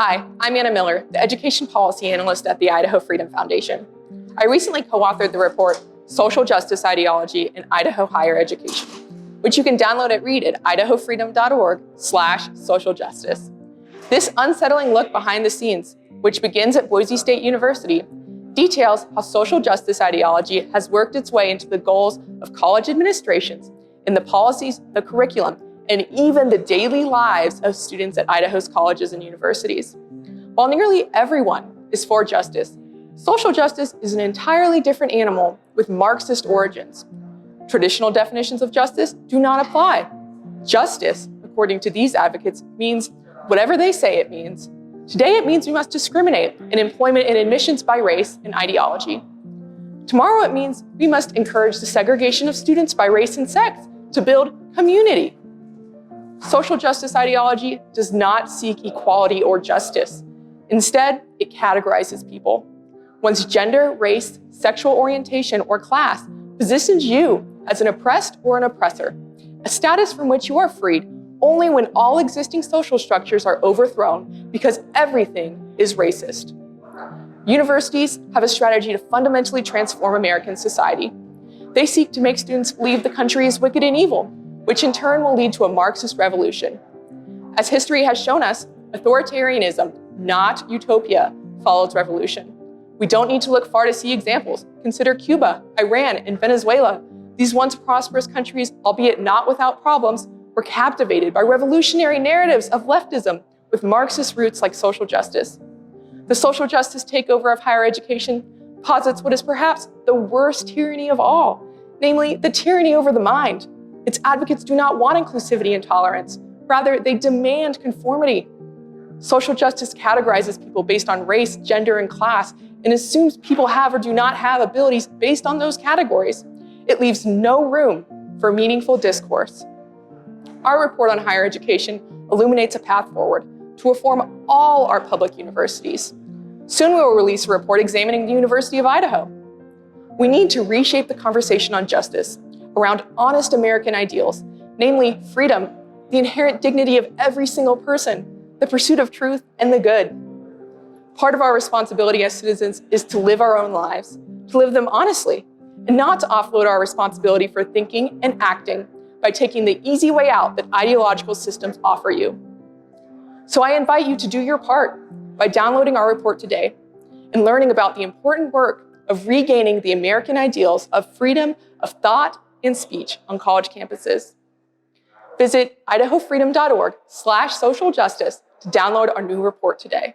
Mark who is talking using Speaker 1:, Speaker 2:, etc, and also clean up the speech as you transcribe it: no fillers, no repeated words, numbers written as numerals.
Speaker 1: Hi, I'm Anna Miller, the Education Policy Analyst at the Idaho Freedom Foundation. I recently co-authored the report, Social Justice Ideology in Idaho Higher Education, which you can download at idahofreedom.org/socialjustice. This unsettling look behind the scenes, which begins at Boise State University, details how social justice ideology has worked its way into the goals of college administrations, in the policies, the curriculum, and even the daily lives of students at Idaho's colleges and universities. While nearly everyone is for justice, social justice is an entirely different animal with Marxist origins. Traditional definitions of justice do not apply. Justice, according to these advocates, means whatever they say it means. Today it means we must discriminate in employment and admissions by race and ideology. Tomorrow it means we must encourage the segregation of students by race and sex to build community. Social justice ideology does not seek equality or justice. Instead, it categorizes people. One's gender, race, sexual orientation, or class positions you as an oppressed or an oppressor, a status from which you are freed only when all existing social structures are overthrown because everything is racist. Universities have a strategy to fundamentally transform American society. They seek to make students believe the country is wicked and evil, which in turn will lead to a Marxist revolution. As history has shown us, authoritarianism, not utopia, follows revolution. We don't need to look far to see examples. Consider Cuba, Iran, and Venezuela. These once prosperous countries, albeit not without problems, were captivated by revolutionary narratives of leftism with Marxist roots like social justice. The social justice takeover of higher education posits what is perhaps the worst tyranny of all, namely the tyranny over the mind. Its advocates do not want inclusivity and tolerance. Rather, they demand conformity. Social justice categorizes people based on race, gender, and class, and assumes people have or do not have abilities based on those categories. It leaves no room for meaningful discourse. Our report on higher education illuminates a path forward to reform all our public universities. Soon we will release a report examining the University of Idaho. We need to reshape the conversation on justice around honest American ideals, namely freedom, the inherent dignity of every single person, the pursuit of truth, and the good. Part of our responsibility as citizens is to live our own lives, to live them honestly, and not to offload our responsibility for thinking and acting by taking the easy way out that ideological systems offer you. So I invite you to do your part by downloading our report today and learning about the important work of regaining the American ideals of freedom of thought and speech on college campuses. Visit idahofreedom.org/socialjustice to download our new report today.